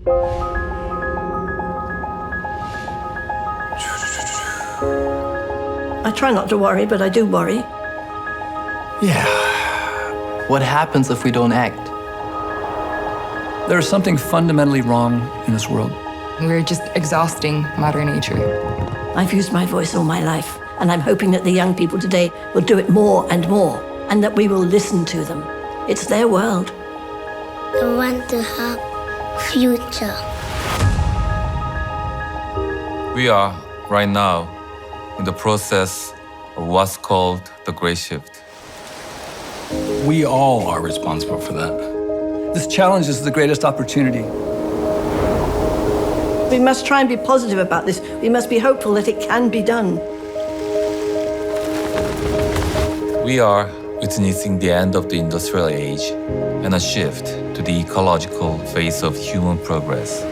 I try not to worry, but I do worry. Yeah. What happens if we don't act? There's something fundamentally wrong in this world. We're just exhausting Mother Nature. I've used my voice all my life, and I'm hoping that the young people today will do it more and more, and that we will listen to them. It's their world. I want to have future. We are, right now, in the process of what's called the Great Shift. We all are responsible for that. This challenge is the greatest opportunity. We must try and be positive about this. We must be hopeful that it can be done. We are witnessing the end of the industrial age and a shift to the ecological phase of human progress.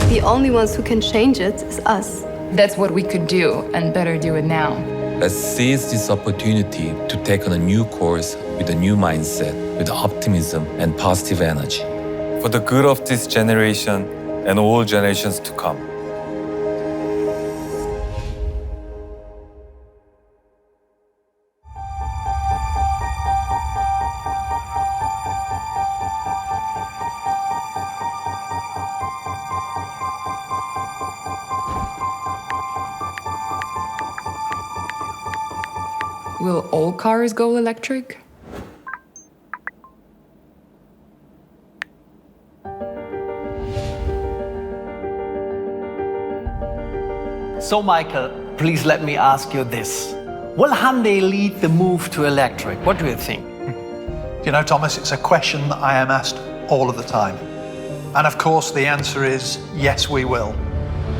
The only ones who can change it is us. That's what we could do, and better do it now. Let's seize this opportunity to take on a new course with a new mindset, with optimism and positive energy. For the good of this generation and all generations to come. Will all cars go electric? So, Michael, please let me ask you this. Will Hyundai lead the move to electric? What do you think? You know, Thomas, it's a question that I am asked all of the time. And of course, the answer is yes, we will.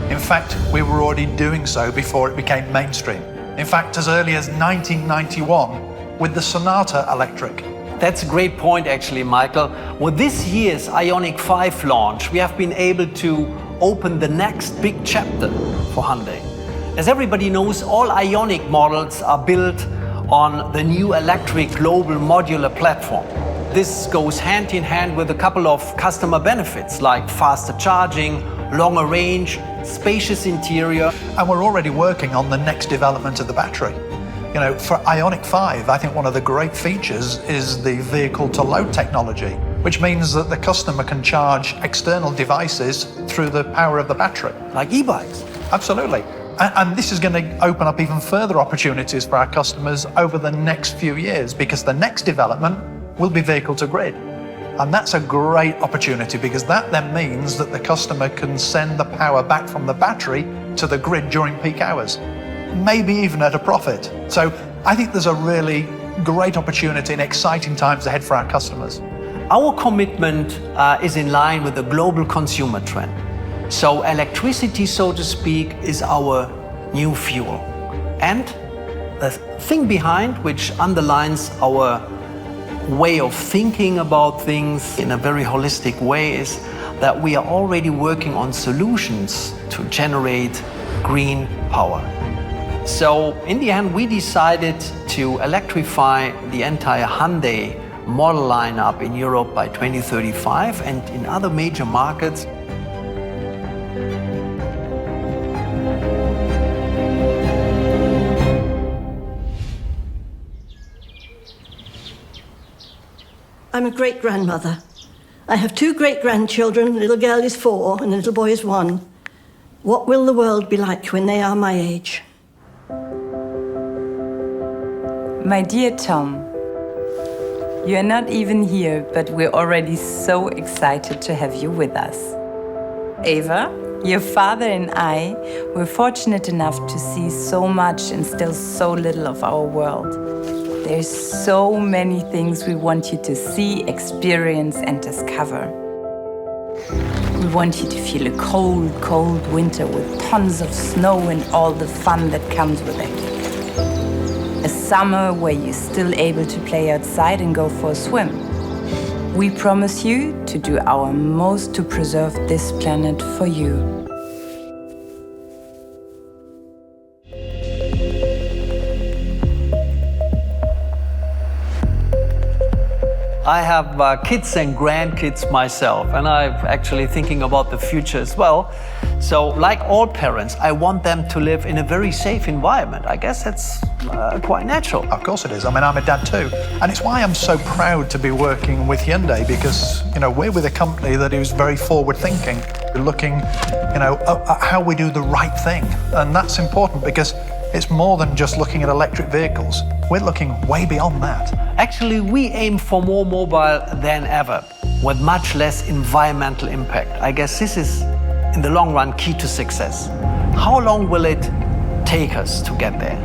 In fact, we were already doing so before it became mainstream. In fact, as early as 1991 with the Sonata Electric. That's a great point, actually, Michael. With this year's Ionic 5 launch, we have been able to open the next big chapter for Hyundai. As everybody knows, all Ionic models are built on the new electric global modular platform. This goes hand in hand with a couple of customer benefits like faster charging, longer range, spacious interior. And we're already working on the next development of the battery. You know, for Ionic 5, I think one of the great features is the vehicle-to-load technology, which means that the customer can charge external devices through the power of the battery. Like e-bikes. Absolutely. And this is going to open up even further opportunities for our customers over the next few years, because the next development will be vehicle-to-grid. And that's a great opportunity, because that then means that the customer can send the power back from the battery to the grid during peak hours, maybe even at a profit. So I think there's a really great opportunity and exciting times ahead for our customers. Our commitment is in line with the global consumer trend. So electricity, so to speak, is our new fuel. And the thing behind, which underlines our way of thinking about things in a very holistic way, is that we are already working on solutions to generate green power. So in the end, we decided to electrify the entire Hyundai model lineup in Europe by 2035 and in other major markets. I'm a great-grandmother. I have 2 great-grandchildren. Little girl is 4 and little boy is 1. What will the world be like when they are my age? My dear Tom, you are not even here, but we're already so excited to have you with us. Ava, your father and I were fortunate enough to see so much and still so little of our world. There's so many things we want you to see, experience, and discover. We want you to feel a cold, cold winter with tons of snow and all the fun that comes with it. A summer where you're still able to play outside and go for a swim. We promise you to do our most to preserve this planet for you. I have kids and grandkids myself, and I'm actually thinking about the future as well. So, like all parents, I want them to live in a very safe environment. I guess that's quite natural. Of course it is. I mean, I'm a dad too. And it's why I'm so proud to be working with Hyundai, because, we're with a company that is very forward-thinking. We're looking, at how we do the right thing. And that's important because it's more than just looking at electric vehicles. We're looking way beyond that. Actually, we aim for more mobile than ever, with much less environmental impact. I guess this is, in the long run, key to success. How long will it take us to get there?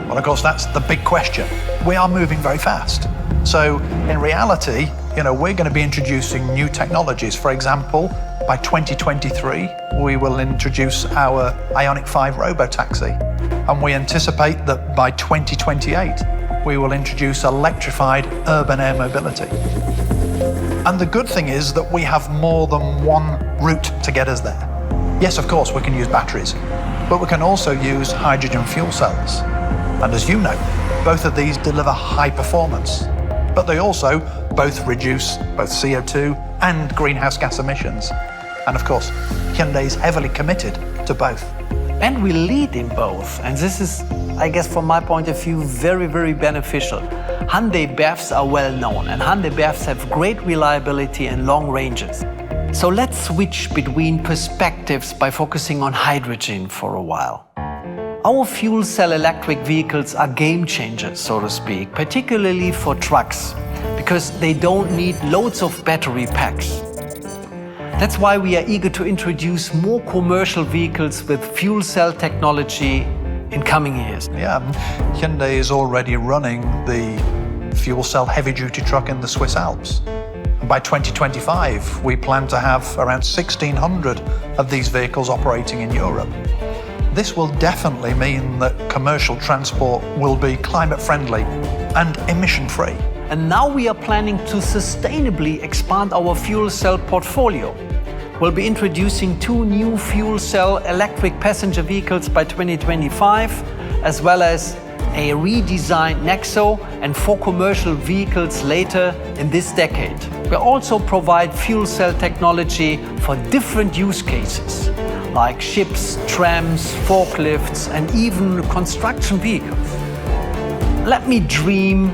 Well, of course, that's the big question. We are moving very fast. So, in reality, we're going to be introducing new technologies. For example, by 2023, we will introduce our Ionic 5 Robo-Taxi. And we anticipate that by 2028, we will introduce electrified urban air mobility. And the good thing is that we have more than one route to get us there. Yes, of course, we can use batteries, but we can also use hydrogen fuel cells. And as you know, both of these deliver high performance, but they also both reduce both CO2 and greenhouse gas emissions. And of course, Hyundai is heavily committed to both. And we lead in both. And this is, I guess, from my point of view, very, very beneficial. Hyundai BEVs are well known, and Hyundai BEVs have great reliability and long ranges. So let's switch between perspectives by focusing on hydrogen for a while. Our fuel cell electric vehicles are game changers, so to speak, particularly for trucks, because they don't need loads of battery packs. That's why we are eager to introduce more commercial vehicles with fuel cell technology in coming years. Yeah, Hyundai is already running the fuel cell heavy-duty truck in the Swiss Alps. And by 2025, we plan to have around 1,600 of these vehicles operating in Europe. This will definitely mean that commercial transport will be climate-friendly and emission-free. And now we are planning to sustainably expand our fuel cell portfolio. We'll be introducing 2 new fuel cell electric passenger vehicles by 2025, as well as a redesigned Nexo and 4 commercial vehicles later in this decade. We'll also provide fuel cell technology for different use cases, like ships, trams, forklifts, and even construction vehicles. Let me dream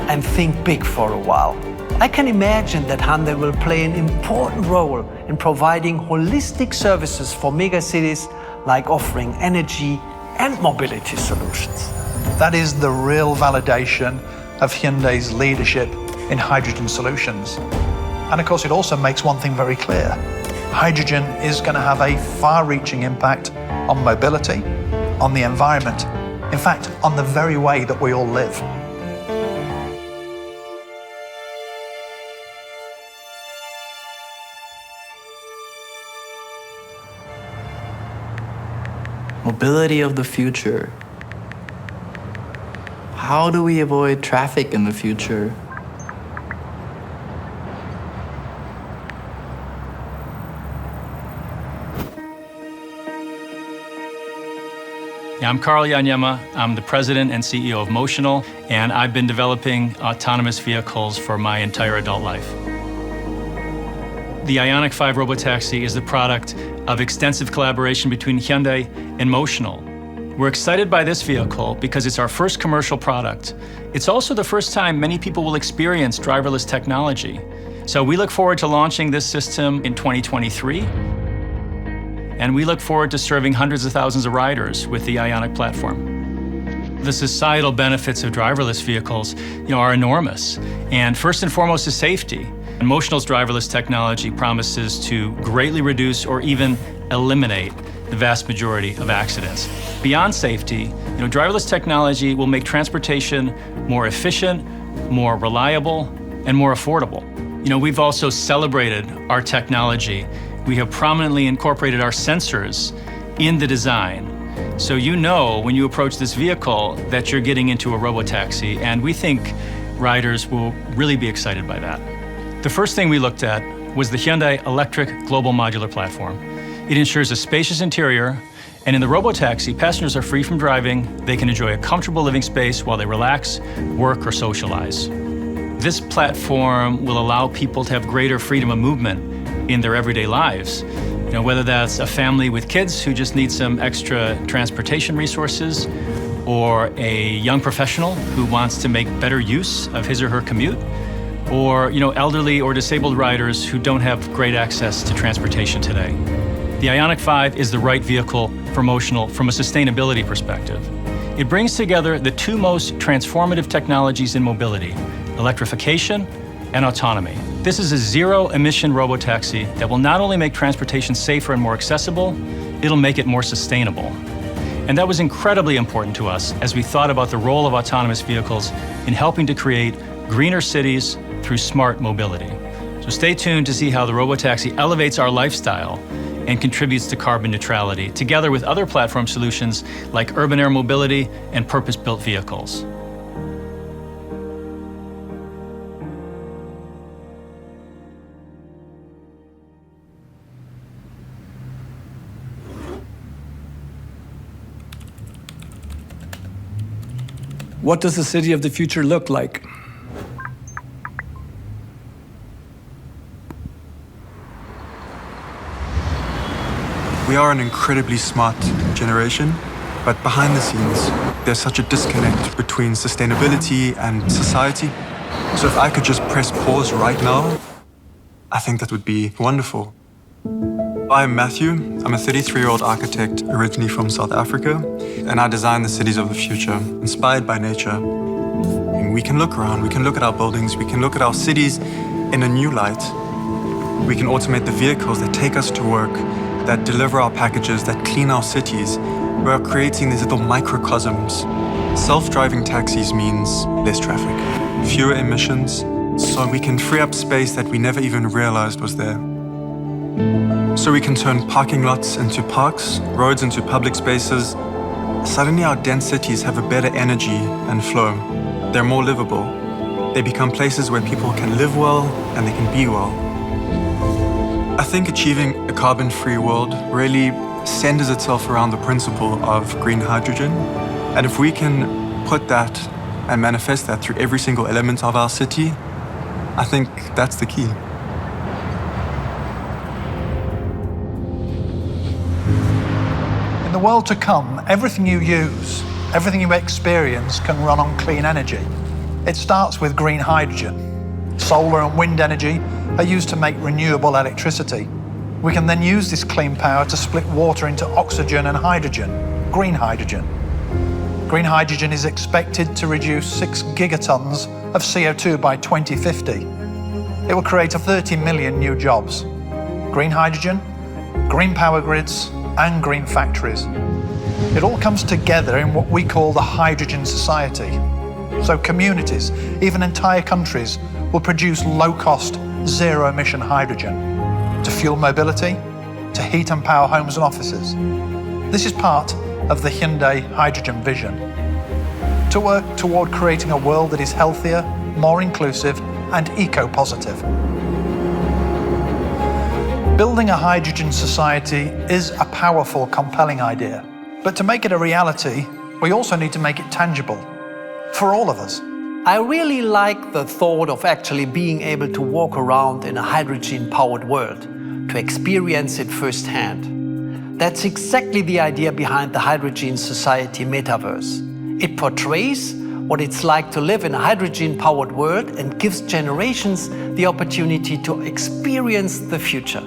and think big for a while. I can imagine that Hyundai will play an important role in providing holistic services for megacities, like offering energy and mobility solutions. That is the real validation of Hyundai's leadership in hydrogen solutions. And of course, it also makes one thing very clear. Hydrogen is going to have a far-reaching impact on mobility, on the environment, in fact, on the very way that we all live. Mobility of the future. How do we avoid traffic in the future? Yeah, I'm Carl Yanyema. I'm the president and CEO of Motional, and I've been developing autonomous vehicles for my entire adult life. The Ionic 5 Robo-Taxi is the product of extensive collaboration between Hyundai and Motional. We're excited by this vehicle because it's our first commercial product. It's also the first time many people will experience driverless technology. So we look forward to launching this system in 2023. And we look forward to serving hundreds of thousands of riders with the Ionic platform. The societal benefits of driverless vehicles, are enormous. And first and foremost is safety. And Motional's driverless technology promises to greatly reduce or even eliminate the vast majority of accidents. Beyond safety, driverless technology will make transportation more efficient, more reliable, and more affordable. We've also celebrated our technology. We have prominently incorporated our sensors in the design. So when you approach this vehicle that you're getting into a robo-taxi, and we think riders will really be excited by that. The first thing we looked at was the Hyundai Electric Global Modular Platform. It ensures a spacious interior, and in the robo-taxi, passengers are free from driving. They can enjoy a comfortable living space while they relax, work, or socialize. This platform will allow people to have greater freedom of movement in their everyday lives. Whether that's a family with kids who just need some extra transportation resources, or a young professional who wants to make better use of his or her commute, or elderly or disabled riders who don't have great access to transportation today. The Ionic 5 is the right vehicle for Motional from a sustainability perspective. It brings together the two most transformative technologies in mobility, electrification and autonomy. This is a zero-emission robo-taxi that will not only make transportation safer and more accessible, it'll make it more sustainable. And that was incredibly important to us as we thought about the role of autonomous vehicles in helping to create greener cities through smart mobility. So stay tuned to see how the Robo-Taxi elevates our lifestyle and contributes to carbon neutrality, together with other platform solutions like urban air mobility and purpose-built vehicles. What does the city of the future look like? We are an incredibly smart generation, but behind the scenes, there's such a disconnect between sustainability and society. So if I could just press pause right now, I think that would be wonderful. I'm Matthew. I'm a 33-year-old architect originally from South Africa, and I design the cities of the future, inspired by nature. And we can look around, we can look at our buildings, we can look at our cities in a new light. We can automate the vehicles that take us to work, that deliver our packages, that clean our cities. We are creating these little microcosms. Self-driving taxis means less traffic, fewer emissions, so we can free up space that we never even realized was there. So we can turn parking lots into parks, roads into public spaces. Suddenly our dense cities have a better energy and flow. They're more livable. They become places where people can live well and they can be well. I think achieving a carbon-free world really centers itself around the principle of green hydrogen. And if we can put that and manifest that through every single element of our city, I think that's the key. In the world to come, everything you use, everything you experience can run on clean energy. It starts with green hydrogen. Solar and wind energy are used to make renewable electricity. We can then use this clean power to split water into oxygen and hydrogen, green hydrogen. Green hydrogen is expected to reduce 6 gigatons of CO2 by 2050. It will create 30 million new jobs. Green hydrogen, green power grids, and green factories. It all comes together in what we call the hydrogen society. So communities, even entire countries, will produce low-cost, zero-emission hydrogen to fuel mobility, to heat and power homes and offices. This is part of the Hyundai hydrogen vision. To work toward creating a world that is healthier, more inclusive, and eco-positive. Building a hydrogen society is a powerful, compelling idea. But to make it a reality, we also need to make it tangible for all of us. I really like the thought of actually being able to walk around in a hydrogen-powered world, to experience it firsthand. That's exactly the idea behind the Hydrogen Society metaverse. It portrays what it's like to live in a hydrogen-powered world and gives generations the opportunity to experience the future.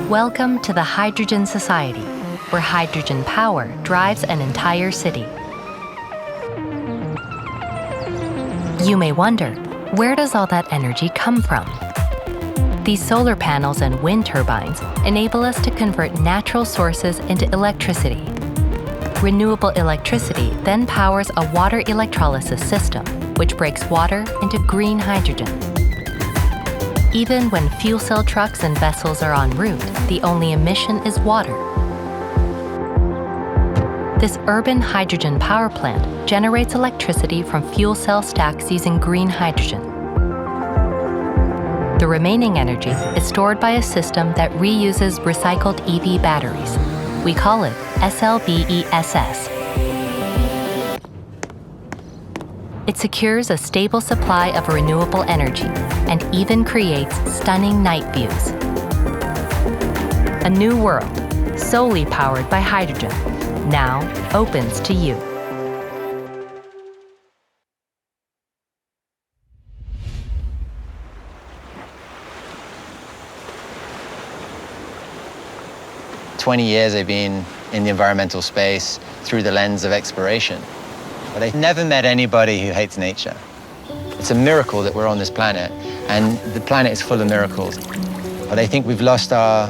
Welcome to the Hydrogen Society, where hydrogen power drives an entire city. You may wonder, where does all that energy come from? These solar panels and wind turbines enable us to convert natural sources into electricity. Renewable electricity then powers a water electrolysis system, which breaks water into green hydrogen. Even when fuel cell trucks and vessels are en route, the only emission is water. This urban hydrogen power plant generates electricity from fuel cell stacks using green hydrogen. The remaining energy is stored by a system that reuses recycled EV batteries. We call it SLBESS. It secures a stable supply of renewable energy and even creates stunning night views. A new world, solely powered by hydrogen, now opens to you. For 20 years I've been in the environmental space through the lens of exploration. But I've never met anybody who hates nature. It's a miracle that we're on this planet, and the planet is full of miracles. But I think we've lost our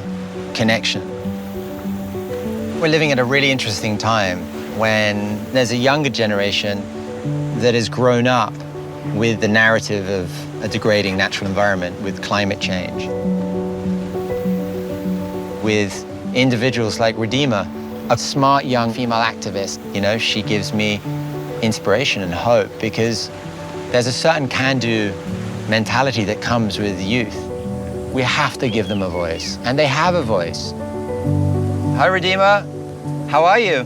connection. We're living at a really interesting time when there's a younger generation that has grown up with the narrative of a degrading natural environment, with climate change. With individuals like Redeemer, a smart young female activist. You know, she gives me inspiration and hope because there's a certain can-do mentality that comes with youth. We have to give them a voice, and they have a voice. Hi, Redeemer. How are you?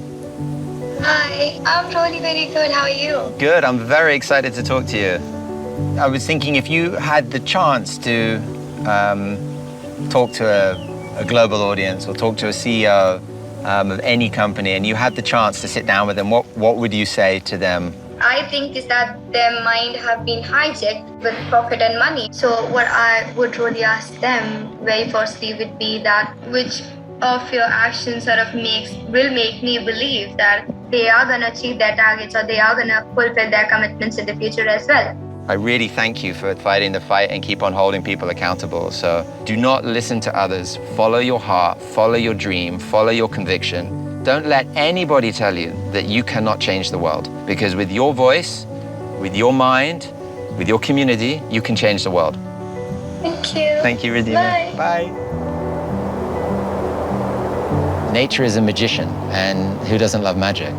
Hi, I'm really very good. How are you? Good. I'm very excited to talk to you. I was thinking if you had the chance to talk to a global audience or talk to a CEO of any company, and you had the chance to sit down with them, what would you say to them? I think is that their mind have been hijacked with profit and money. So what I would really ask them very firstly would be that which of your actions sort of will make me believe that they are going to achieve their targets or they are going to fulfill their commitments in the future as well. I really thank you for fighting the fight and keep on holding people accountable. So do not listen to others. Follow your heart, follow your dream, follow your conviction. Don't let anybody tell you that you cannot change the world. Because with your voice, with your mind, with your community, you can change the world. Thank you. Thank you, Redeemer. Bye. Bye. Nature is a magician, and who doesn't love magic?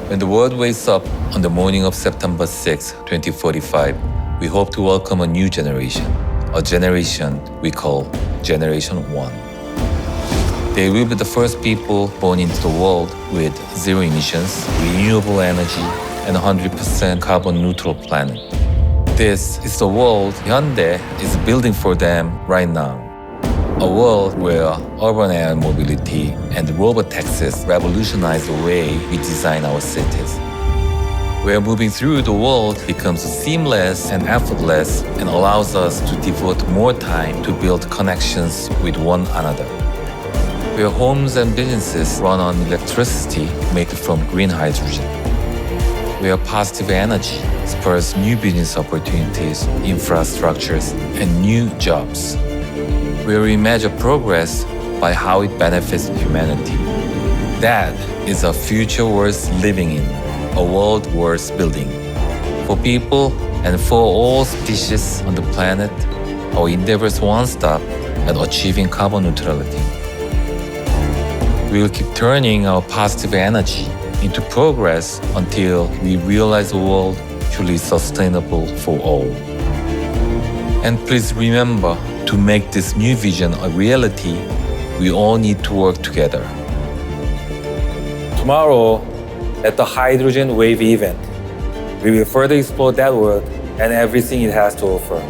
When the world wakes up on the morning of September 6, 2045, we hope to welcome a new generation, a generation we call Generation 1. They will be the first people born into the world with zero emissions, renewable energy, and 100% carbon neutral planet. This is the world Hyundai is building for them right now. A world where urban air mobility and Robo-Taxis revolutionize the way we design our cities. Where moving through the world becomes seamless and effortless and allows us to devote more time to build connections with one another. Where homes and businesses run on electricity made from green hydrogen. Where positive energy spurs new business opportunities, infrastructures, and new jobs. Where we measure progress by how it benefits humanity. That is a future worth living in, a world worth building. For people and for all species on the planet, our endeavors won't stop at achieving carbon neutrality. We will keep turning our positive energy into progress until we realize a world truly sustainable for all. And please remember, to make this new vision a reality, we all need to work together. Tomorrow, at the Hydrogen Wave event, we will further explore that world and everything it has to offer.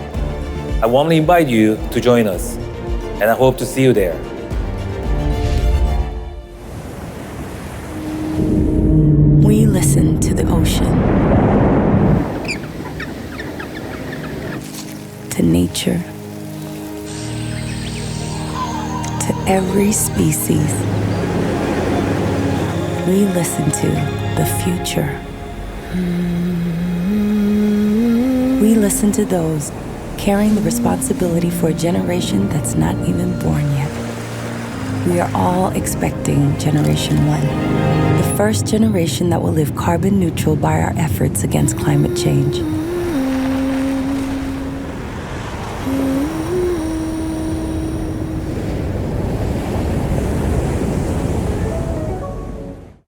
I warmly invite you to join us, and I hope to see you there. We listen to the ocean, to nature, to every species. We listen to the future. We listen to those carrying the responsibility for a generation that's not even born yet. We are all expecting Generation 1, the first generation that will live carbon neutral by our efforts against climate change.